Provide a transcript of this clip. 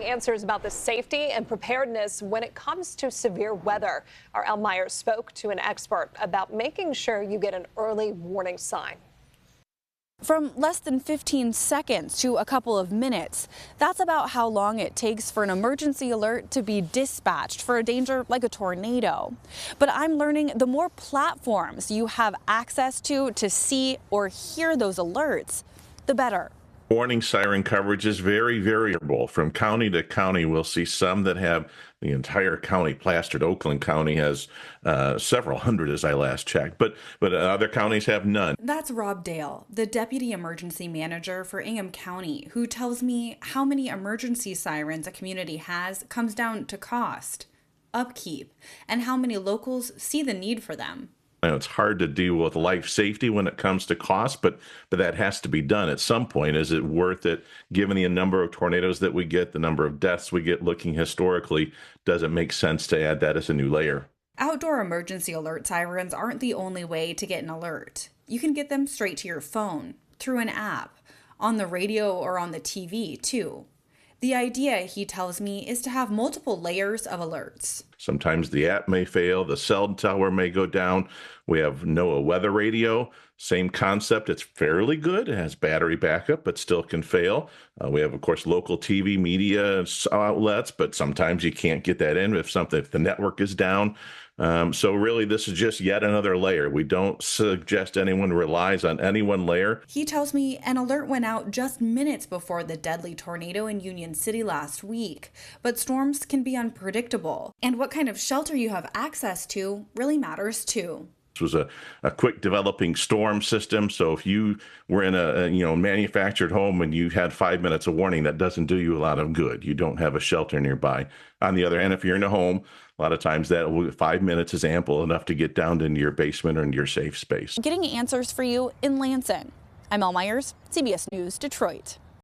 getting answers about the safety and preparedness when it comes to severe weather. Our Elle Myers spoke to an expert about making sure you get an early warning sign. From less than 15 seconds to a couple of minutes, that's about how long it takes for an emergency alert to be dispatched for a danger like a tornado. But I'm learning the more platforms you have access to see or hear those alerts, the better. Warning siren coverage is very variable. From county to county, we'll see some that have the entire county plastered. Oakland County has several hundred as I last checked, but other counties have none. That's Rob Dale, the Deputy Emergency Manager for Ingham County, who tells me how many emergency sirens a community has comes down to cost, upkeep, and how many locals see the need for them. It's hard to deal with life safety when it comes to cost, but that has to be done at some point. Is it worth it, given the number of tornadoes that we get, the number of deaths we get looking historically? Does it make sense to add that as a new layer? Outdoor emergency alert sirens aren't the only way to get an alert. You can get them straight to your phone, through an app, on the radio or on the TV, too. The idea, he tells me, is to have multiple layers of alerts. Sometimes the app may fail, the cell tower may go down. We have NOAA weather radio, same concept. It's fairly good. It has battery backup, but still can fail. We have, of course, local TV media outlets, but sometimes you can't get that in if the network is down. So really, this is just yet another layer. We don't suggest anyone relies on any one layer. He tells me an alert went out just minutes before the deadly tornado in Union City last week. But storms can be unpredictable, and what kind of shelter you have access to really matters too. This was a quick developing storm system. So if you were in a manufactured home and you had 5 minutes of warning, that doesn't do you a lot of good. You don't have a shelter nearby. On the other hand, if you're in a home, a lot of times 5 minutes is ample enough to get down into your basement or into your safe space. Getting answers for you in Lansing. I'm Elle Myers, CBS News, Detroit.